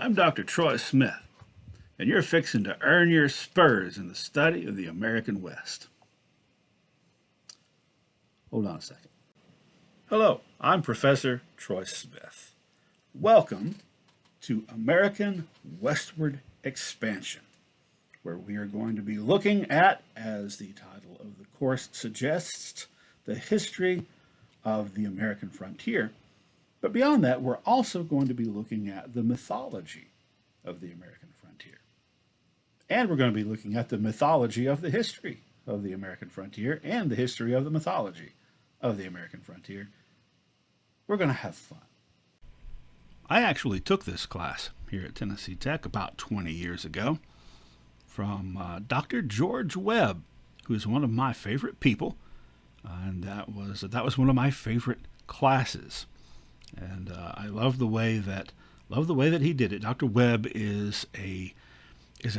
I'm Dr. Troy Smith, and you're fixing to earn your spurs in the study of the American West. Hold on a second. Hello, I'm Professor Troy Smith. Welcome to American Westward Expansion, where we are going to be looking at, as the title of the course suggests, the history of the American frontier. But beyond that, we're also going to be looking at the mythology of the American frontier. And we're going to be looking at the mythology of the history of the American frontier and the history of the mythology of the American frontier. We're going to have fun. I actually took this class here at Tennessee Tech about 20 years ago from Dr. George Webb, who is one of my favorite people, and that was one of my favorite classes. And I love the way that he did it. Dr. Webb is a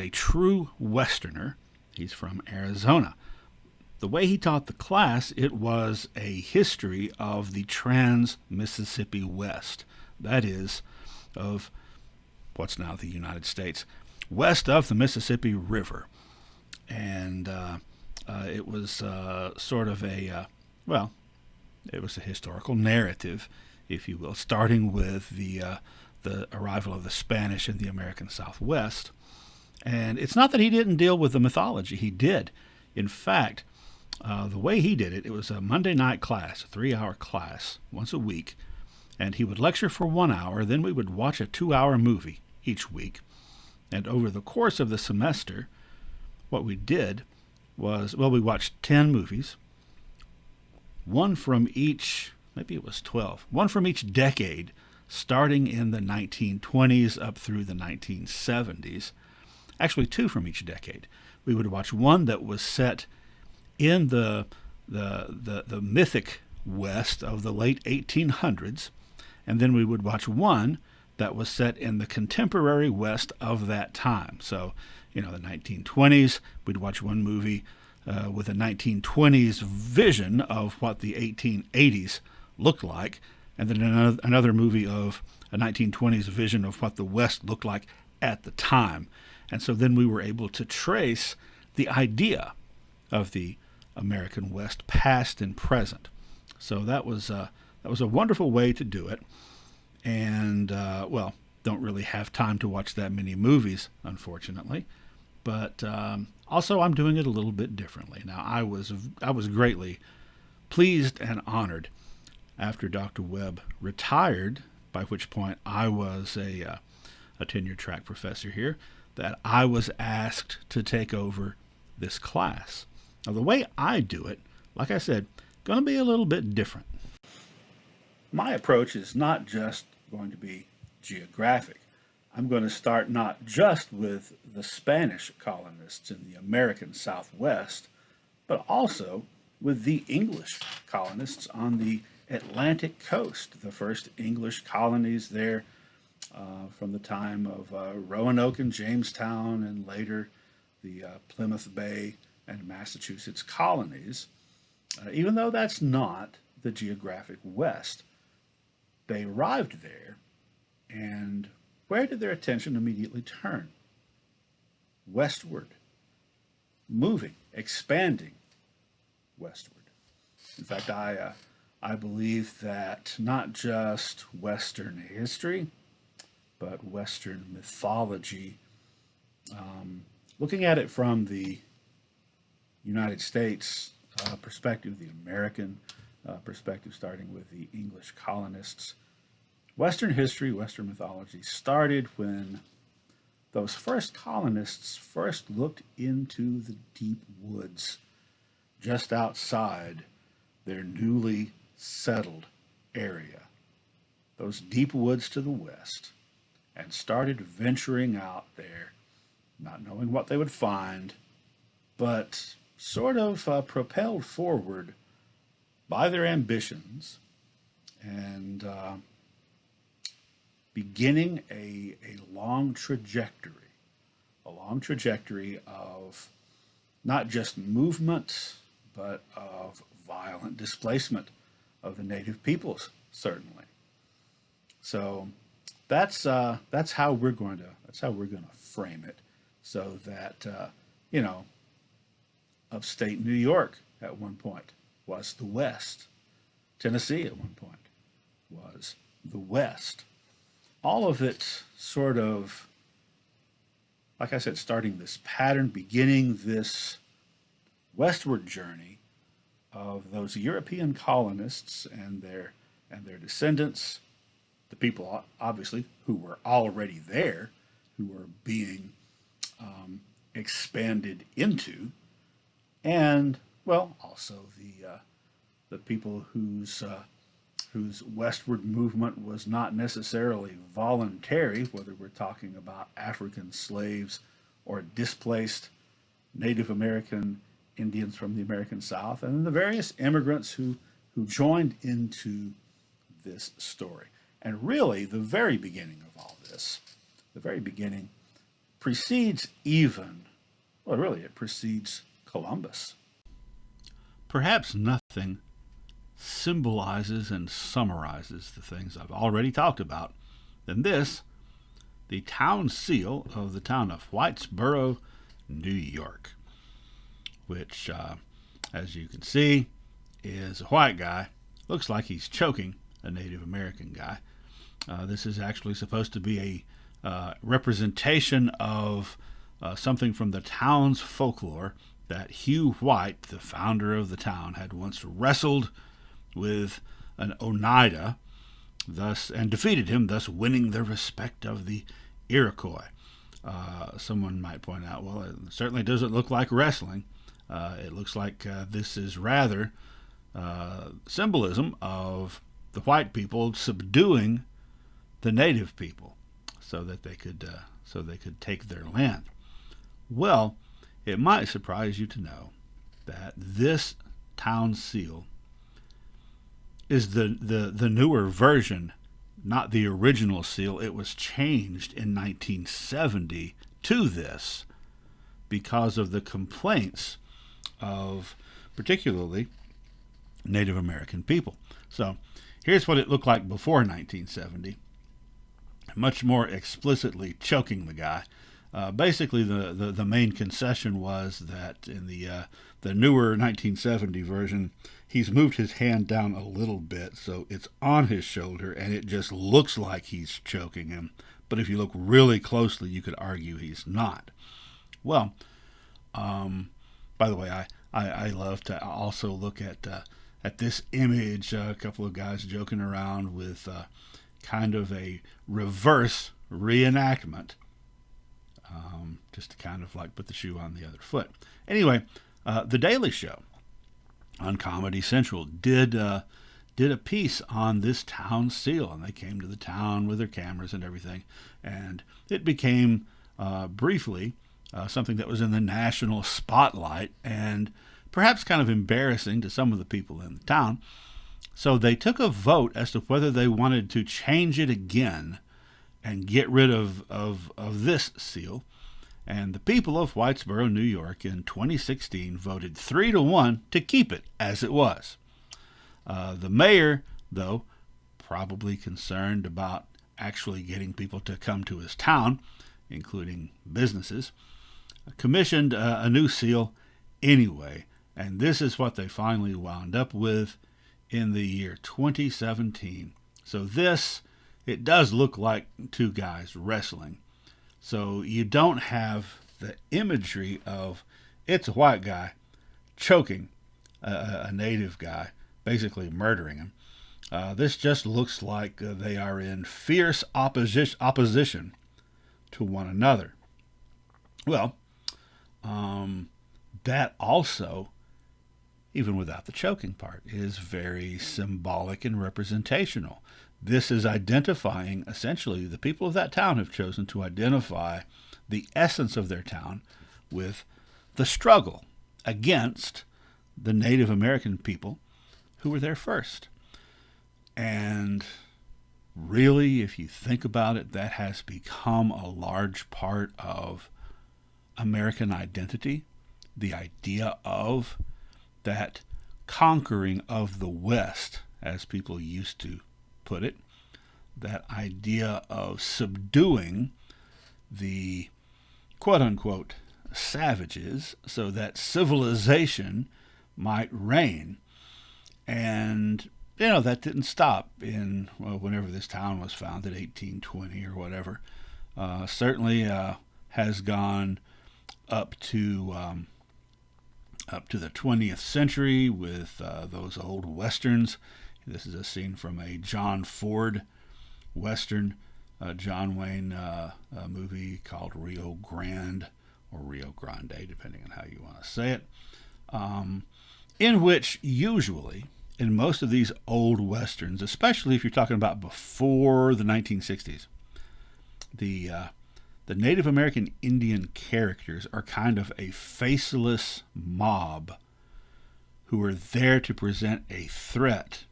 true Westerner. He's from Arizona. The way he taught the class, it was a history of the Trans-Mississippi West. That is, of what's now the United States, west of the Mississippi River. And it was sort of it was a historical narrative, if you will, starting with the arrival of the Spanish in the American Southwest. And it's not that he didn't deal with the mythology. He did. In fact, the way he did it, it was a Monday night class, a 3-hour class, once a week. And he would lecture for 1 hour, then we would watch a 2-hour movie each week. And over the course of the semester, what we did was, we watched 10 movies, one from each, maybe it was 12, one from each decade, starting in the 1920s up through the 1970s. Actually, 2 from each decade. We would watch one that was set in the mythic West of the late 1800s, and then we would watch one that was set in the contemporary West of that time. So, the 1920s, we'd watch one movie with a 1920s vision of what the 1880s looked like, and then another movie of a 1920s vision of what the West looked like at the time. And so then we were able to trace the idea of the American West, past and present. So that was a wonderful way to do it. And, don't really have time to watch that many movies, unfortunately. But also I'm doing it a little bit differently. Now, I was greatly pleased and honored after Dr. Webb retired, by which point I was a tenure track professor here, that I was asked to take over this class. Now, the way I do it, like I said, going to be a little bit different. My approach is not just going to be geographic. I'm going to start not just with the Spanish colonists in the American Southwest, but also with the English colonists on the Atlantic coast, the first English colonies there from the time of Roanoke and Jamestown, and later the Plymouth Bay and Massachusetts colonies. Even though that's not the geographic West, they arrived there, and where did their attention immediately turn? Westward, moving, expanding westward. In fact, I believe that not just Western history, but Western mythology, looking at it from the United States perspective, the American perspective, starting with the English colonists, Western history, Western mythology started when those first colonists first looked into the deep woods just outside their newly settled area, those deep woods to the west, and started venturing out there, not knowing what they would find, but sort of propelled forward by their ambitions and beginning a long trajectory of not just movement, but of violent displacement of the native peoples, certainly. So that's how we're going to frame it, so that you know, upstate New York at one point was the West. Tennessee at one point was the West. All of it sort of, like I said, starting this pattern, beginning this westward journey of those European colonists and their descendants, the people obviously who were already there, who were being expanded into, and well, also the people whose westward movement was not necessarily voluntary, whether we're talking about African slaves or displaced Native American Indians from the American South, and then the various immigrants who joined into this story. And really, the very beginning of all this, the very beginning, precedes even, well, really, it precedes Columbus. Perhaps nothing symbolizes and summarizes the things I've already talked about than this, the town seal of the town of Whitesboro, New York, which, as you can see, is a white guy. Looks like he's choking a Native American guy. This is actually supposed to be a representation of something from the town's folklore that Hugh White, the founder of the town, had once wrestled with an Oneida, thus and defeated him, thus winning the respect of the Iroquois. Someone might point out, well, it certainly doesn't look like wrestling. It looks like this is rather symbolism of the white people subduing the native people, so that they could take their land. Well, it might surprise you to know that this town seal is the newer version, not the original seal. It was changed in 1970 to this because of the complaints of particularly Native American people. So here's what it looked like before 1970, much more explicitly choking the guy. Basically, the main concession was that in the newer 1970 version, he's moved his hand down a little bit, so it's on his shoulder, and it just looks like he's choking him. But if you look really closely, you could argue he's not. Well, by the way, I love to also look at this image. A couple of guys joking around with kind of a reverse reenactment. Just to kind of like put the shoe on the other foot. Anyway, The Daily Show on Comedy Central did a piece on this town seal, and they came to the town with their cameras and everything, and it became briefly something that was in the national spotlight and perhaps kind of embarrassing to some of the people in the town. So they took a vote as to whether they wanted to change it again and get rid of this seal. And the people of Whitesboro, New York in 2016 voted 3-1 to keep it as it was. The mayor, though, probably concerned about actually getting people to come to his town, including businesses, commissioned a new seal anyway. And this is what they finally wound up with in the year 2017. So this, it does look like two guys wrestling. So you don't have the imagery of it's a white guy choking a native guy, basically murdering him. This just looks like they are in fierce opposition to one another. Well, that also, even without the choking part, is very symbolic and representational. This is identifying, essentially, the people of that town have chosen to identify the essence of their town with the struggle against the Native American people who were there first. And really, if you think about it, that has become a large part of American identity, the idea of that conquering of the West, as people used to put it, that idea of subduing the quote unquote savages so that civilization might reign. And, that didn't stop in, well, whenever this town was founded, 1820 or whatever. Certainly has gone up to the 20th century with those old westerns. This is a scene from a John Ford western, John Wayne movie called Rio Grande, or Rio Grande, depending on how you want to say it, in which usually, in most of these old westerns, especially if you're talking about before the 1960s, the Native American Indian characters are kind of a faceless mob who are there to present a threat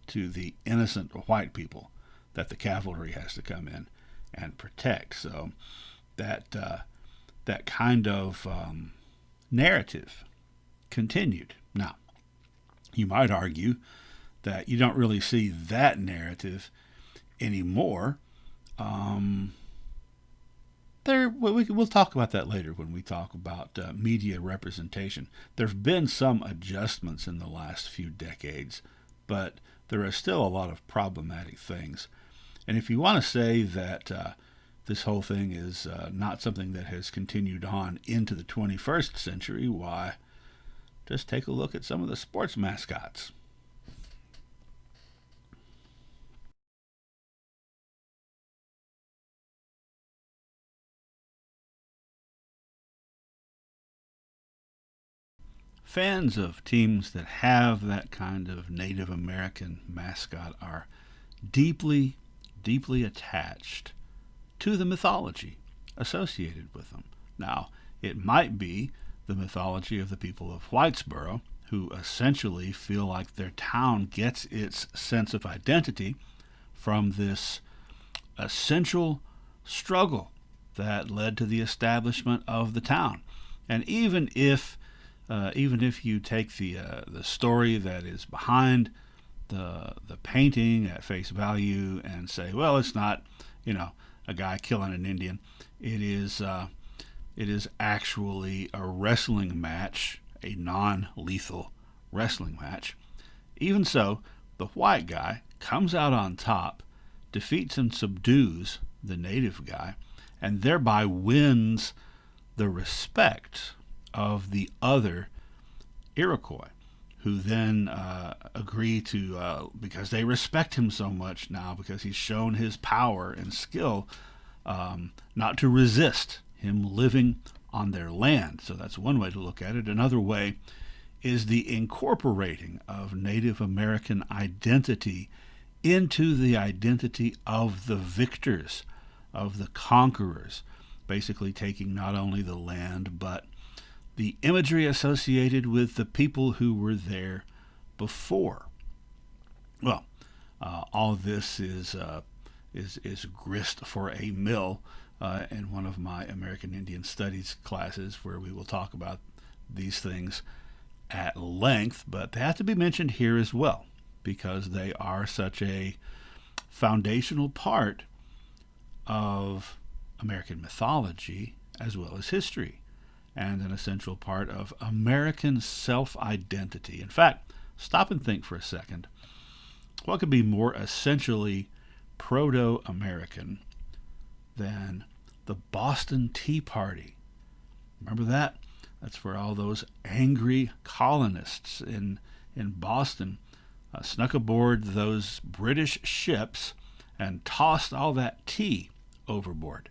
to the innocent white people that the cavalry has to come in and protect. So that kind of narrative continued. Now, you might argue that you don't really see that narrative anymore. We'll talk about that later when we talk about media representation. There have been some adjustments in the last few decades, but there are still a lot of problematic things. And if you want to say that this whole thing is not something that has continued on into the 21st century, why, just take a look at some of the sports mascots. Fans of teams that have that kind of Native American mascot are deeply, deeply attached to the mythology associated with them. Now, it might be the mythology of the people of Whitesboro, who essentially feel like their town gets its sense of identity from this essential struggle that led to the establishment of the town. And even if you take the story that is behind the painting at face value and say, well, it's not, a guy killing an Indian. It is actually a wrestling match, a non-lethal wrestling match. Even so, the white guy comes out on top, defeats and subdues the native guy, and thereby wins the respect of the other Iroquois, who then agree to, because they respect him so much now, because he's shown his power and skill, not to resist him living on their land. So that's one way to look at it. Another way is the incorporating of Native American identity into the identity of the victors, of the conquerors, basically taking not only the land, but the imagery associated with the people who were there before. Well, all of this is grist for a mill in one of my American Indian Studies classes, where we will talk about these things at length, but they have to be mentioned here as well because they are such a foundational part of American mythology as well as history, and an essential part of American self-identity. In fact, stop and think for a second. What could be more essentially proto-American than the Boston Tea Party? Remember that? That's where all those angry colonists in Boston snuck aboard those British ships and tossed all that tea overboard.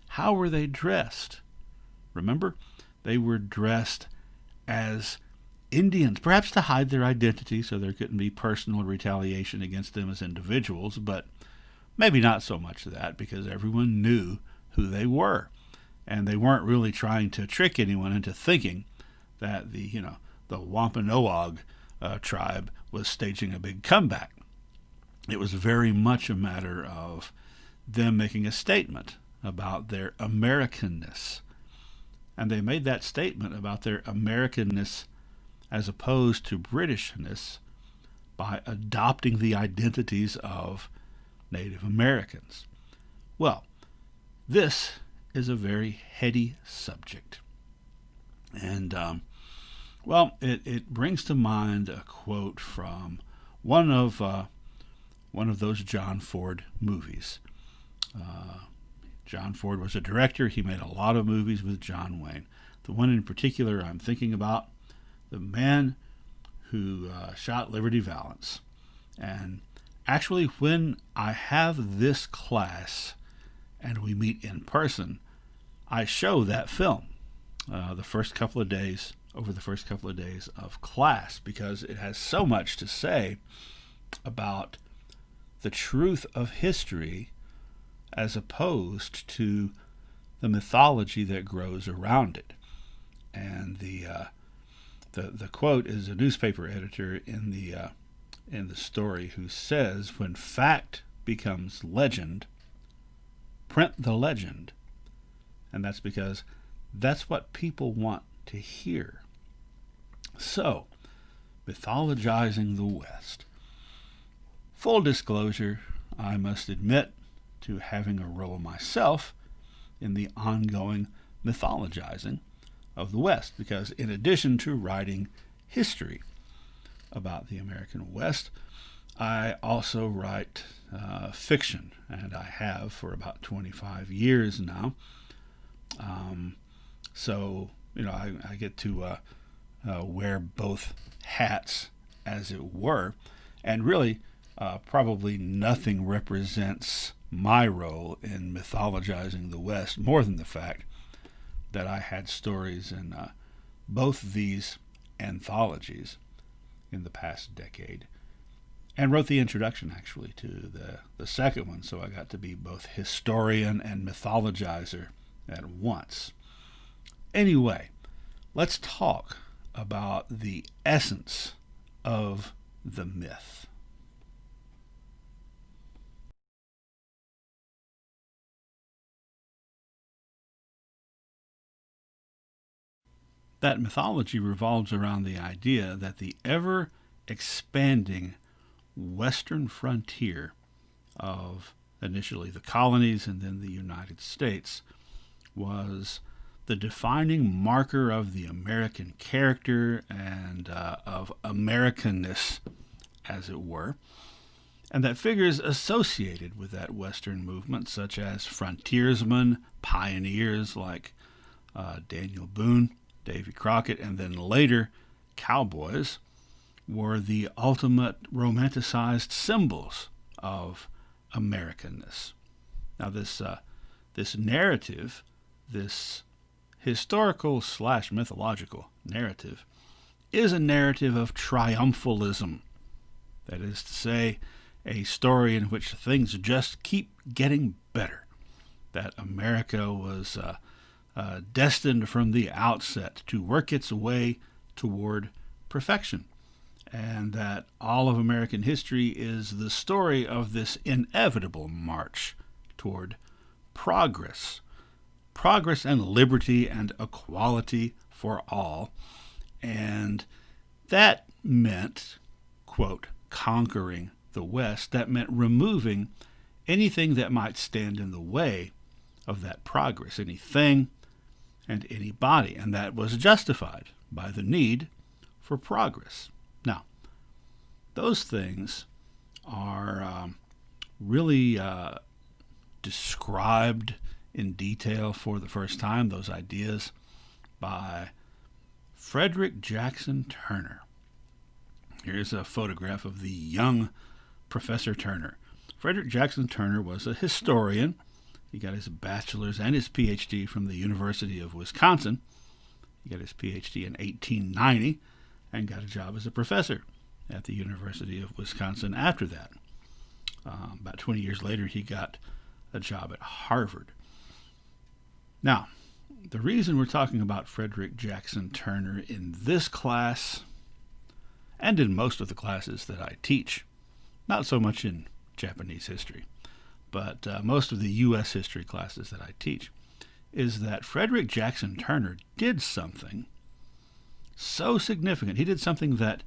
How were they dressed? Remember, they were dressed as Indians, perhaps to hide their identity so there couldn't be personal retaliation against them as individuals, but maybe not so much that, because everyone knew who they were. And they weren't really trying to trick anyone into thinking that the Wampanoag tribe was staging a big comeback. It was very much a matter of them making a statement about their Americanness. And they made that statement about their Americanness as opposed to Britishness by adopting the identities of Native Americans. Well, this is a very heady subject. And, it brings to mind a quote from one of those John Ford movies. John Ford was a director. He made a lot of movies with John Wayne. The one in particular I'm thinking about, the man who shot Liberty Valance. And actually, when I have this class and we meet in person, I show that film over the first couple of days of class, because it has so much to say about the truth of history as opposed to the mythology that grows around it. And the quote is a newspaper editor in the story who says, "When fact becomes legend, print the legend." And that's because that's what people want to hear. So, mythologizing the West. Full disclosure, I must admit to having a role myself in the ongoing mythologizing of the West, because in addition to writing history about the American West, I also write fiction, and I have for about 25 years now. So, I get to wear both hats, as it were, and really probably nothing represents my role in mythologizing the West more than the fact that I had stories in both these anthologies in the past decade, and wrote the introduction actually to the second one, so I got to be both historian and mythologizer at once. Anyway, let's talk about the essence of the myth. That mythology revolves around the idea that the ever-expanding western frontier of initially the colonies and then the United States was the defining marker of the American character and of Americanness, as it were, and that figures associated with that Western movement, such as frontiersmen, pioneers like Daniel Boone, Davy Crockett, and then later cowboys, were the ultimate romanticized symbols of Americanness. Now, this narrative, this historical / mythological narrative, is a narrative of triumphalism. That is to say, a story in which things just keep getting better. That America was destined from the outset to work its way toward perfection, and that all of American history is the story of this inevitable march toward progress and liberty and equality for all. And that meant, quote, conquering the West. That meant removing anything that might stand in the way of that progress, anything and anybody, and that was justified by the need for progress. Now, those things are really described in detail for the first time, those ideas, by Frederick Jackson Turner. Here's a photograph of the young Professor Turner. Frederick Jackson Turner was a historian. He got his bachelor's and his PhD from the University of Wisconsin. He got his PhD in 1890 and got a job as a professor at the University of Wisconsin after that. About 20 years later, he got a job at Harvard. Now, the reason we're talking about Frederick Jackson Turner in this class, and in most of the classes that I teach, not so much in Japanese history, but most of the U.S. history classes that I teach, is that Frederick Jackson Turner did something so significant. He did something that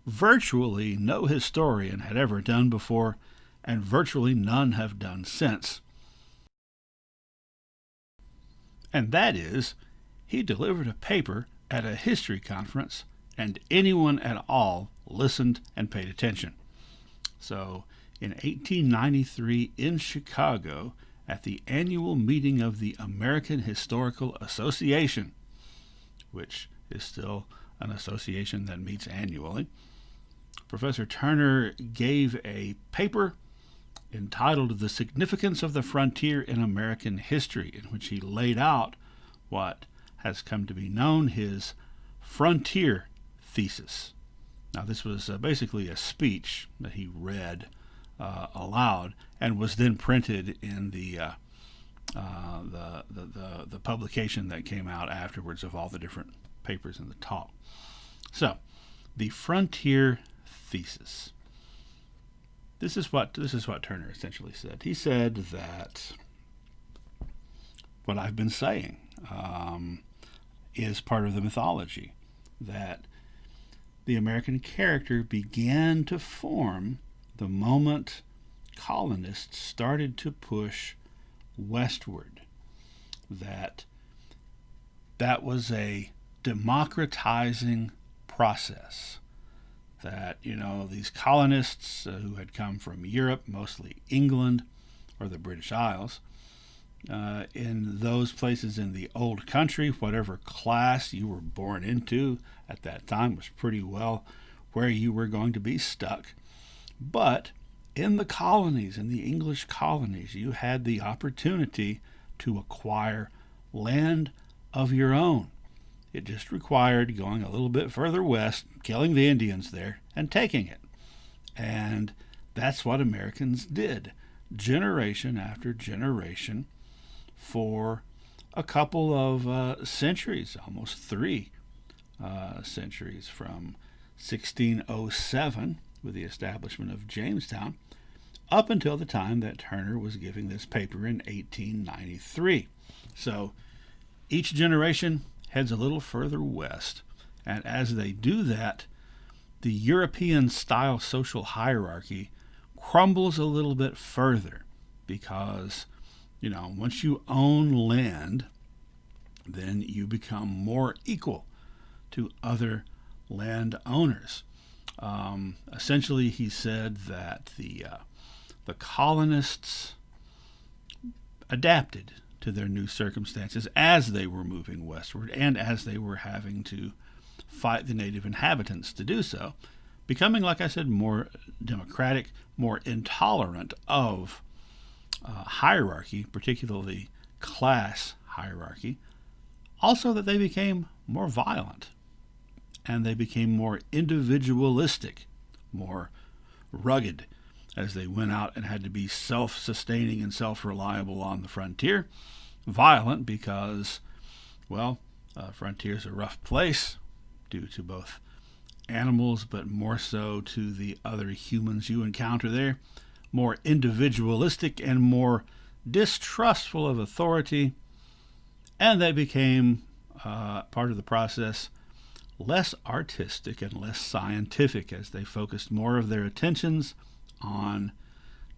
virtually no historian had ever done before, and virtually none have done since. And that is, he delivered a paper at a history conference, and anyone at all listened and paid attention. So, in 1893 in Chicago, at the annual meeting of the American Historical Association, which is still an association that meets annually, Professor Turner gave a paper entitled The Significance of the Frontier in American History, in which he laid out what has come to be known his frontier thesis. Now, this was basically a speech that he read aloud and was then printed in the publication that came out afterwards of all the different papers in the talk. So, the frontier thesis. This is what Turner essentially said. He said that what I've been saying is part of the mythology, that the American character began to form the moment colonists started to push westward, that was a democratizing process, that, these colonists who had come from Europe, mostly England or the British Isles, in those places in the old country, whatever class you were born into at that time was pretty well where you were going to be stuck. But in the colonies, in the English colonies, you had the opportunity to acquire land of your own. It just required going a little bit further west, killing the Indians there, and taking it. And that's what Americans did, generation after generation, for a couple of centuries, almost 3 centuries, from 1607, with the establishment of Jamestown, up until the time that Turner was giving this paper in 1893. So each generation heads a little further west, and as they do that, the European-style social hierarchy crumbles a little bit further, because, once you own land, then you become more equal to other landowners. Essentially, he said that the colonists adapted to their new circumstances as they were moving westward and as they were having to fight the native inhabitants to do so, becoming, like I said, more democratic, more intolerant of hierarchy, particularly class hierarchy. Also that they became more violent, and they became more individualistic, more rugged, as they went out and had to be self-sustaining and self-reliable on the frontier. Violent because, frontier's a rough place due to both animals, but more so to the other humans you encounter there. More individualistic and more distrustful of authority. And they became, part of the process, less artistic and less scientific, as they focused more of their attentions on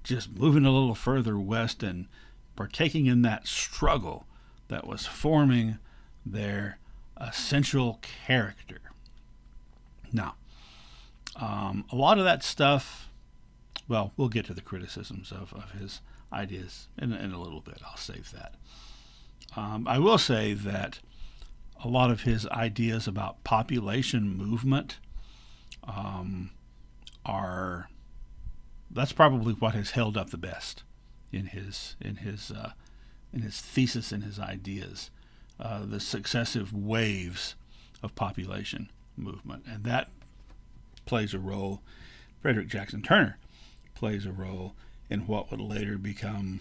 just moving a little further west and partaking in that struggle that was forming their essential character. Now, a lot of that stuff, we'll get to the criticisms of his ideas in a little bit. I'll save that. I will say that a lot of his ideas about population movement that's probably what has held up the best in his thesis and his ideas, the successive waves of population movement, and that plays a role. Frederick Jackson Turner plays a role in what would later become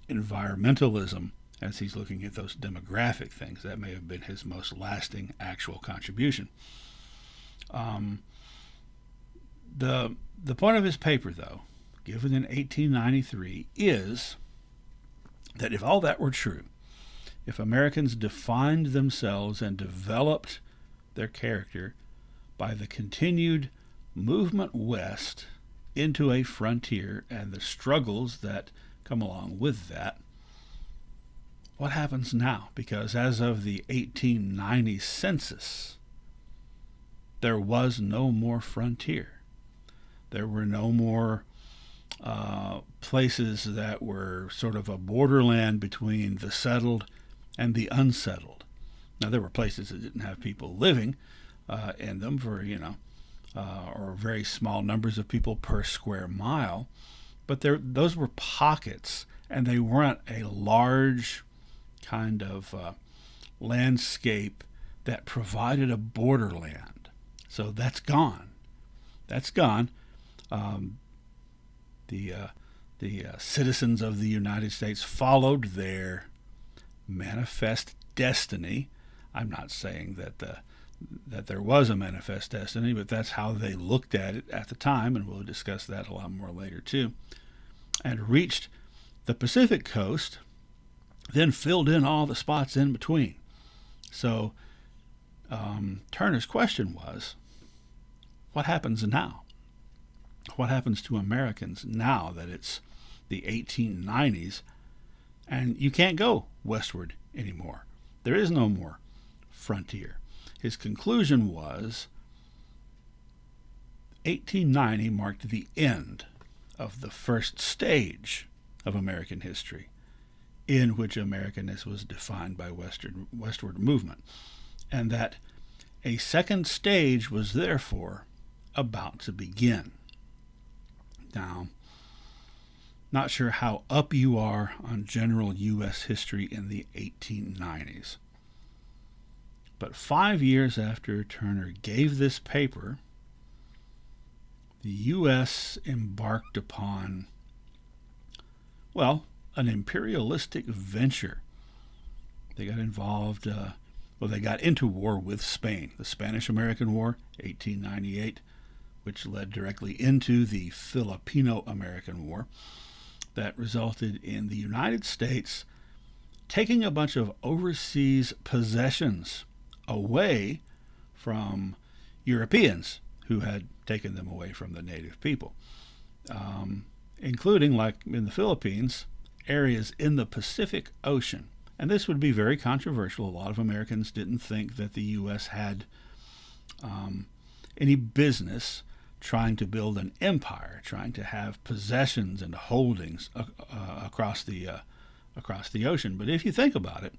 environmentalism, as he's looking at those demographic things. That may have been his most lasting actual contribution. The point of his paper, though, given in 1893, is that if all that were true, if Americans defined themselves and developed their character by the continued movement west into a frontier and the struggles that come along with that, what happens now? Because as of the 1890 census, there was no more frontier. There were no more places that were sort of a borderland between the settled and the unsettled. Now, there were places that didn't have people living in them for, or very small numbers of people per square mile, but those were pockets, and they weren't a large kind of landscape that provided a borderland. So that's gone. That's gone. The citizens of the United States followed their manifest destiny. I'm not saying that there was a manifest destiny, but that's how they looked at it at the time, and we'll discuss that a lot more later too, and reached the Pacific coast, then filled in all the spots in between. So Turner's question was, what happens now? What happens to Americans now that it's the 1890s and you can't go westward anymore? There is no more frontier. His conclusion was 1890 marked the end of the first stage of American history, in which Americanness was defined by westward movement, and that a second stage was therefore about to begin. Now, not sure how up you are on general U.S. history in the 1890s, but 5 years after Turner gave this paper, the U.S. embarked upon, an imperialistic venture. They got involved, they got into war with Spain, the Spanish-American War, 1898, which led directly into the Filipino-American War that resulted in the United States taking a bunch of overseas possessions away from Europeans who had taken them away from the native people, including, like in the Philippines, areas in the Pacific Ocean. And this would be very controversial. A lot of Americans didn't think that the U.S. had any business trying to build an empire, trying to have possessions and holdings across the ocean. But if you think about it,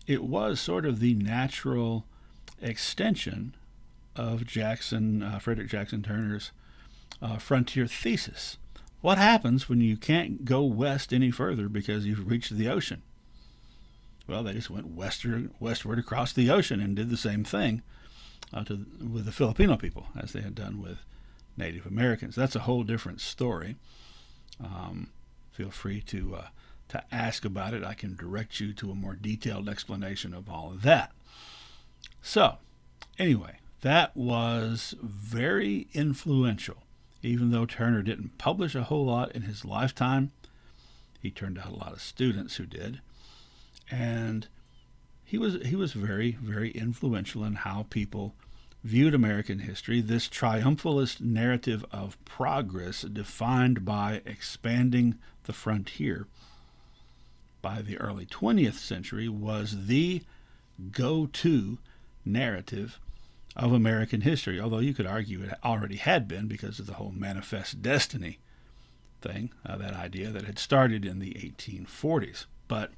it was sort of the natural extension of Frederick Jackson Turner's frontier thesis. What happens when you can't go west any further because you've reached the ocean? Well, they just went westward across the ocean and did the same thing with the Filipino people as they had done with Native Americans. That's a whole different story. Feel free to ask about it. I can direct you to a more detailed explanation of all of that. So, anyway, that was very influential. Even though Turner didn't publish a whole lot in his lifetime, he turned out a lot of students who did. And he was very, very influential in how people viewed American history, this triumphalist narrative of progress defined by expanding the frontier. By the early 20th century was the go-to narrative of American history, although you could argue it already had been because of the whole manifest destiny thing, that idea that had started in the 1840s. But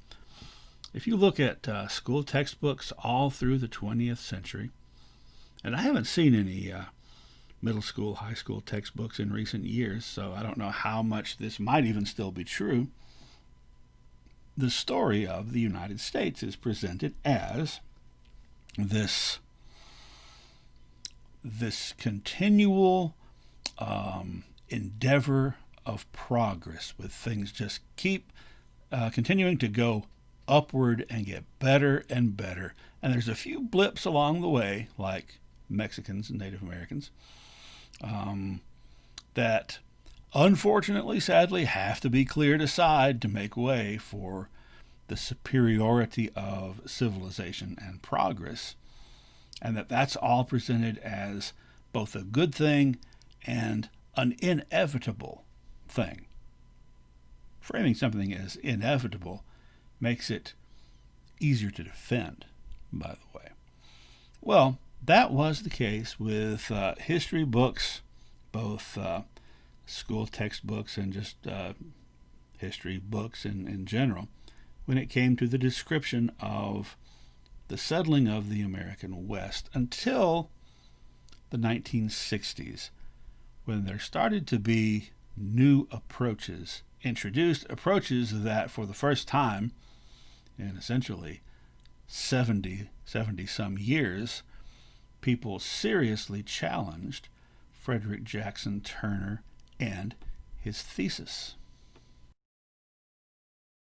if you look at school textbooks all through the 20th century, and I haven't seen any middle school, high school textbooks in recent years, so I don't know how much this might even still be true, the story of the United States is presented as this continual endeavor of progress, with things just keep continuing to go upward and get better and better. And there's a few blips along the way, like Mexicans and Native Americans, that unfortunately, sadly, have to be cleared aside to make way for the superiority of civilization and progress. And that's all presented as both a good thing and an inevitable thing. Framing something as inevitable makes it easier to defend, by the way. Well, that was the case with history books, both school textbooks and just history books in general, when it came to the description of the settling of the American West until the 1960s, when there started to be new approaches introduced, approaches that for the first time in essentially 70 some years, people seriously challenged Frederick Jackson Turner and his thesis.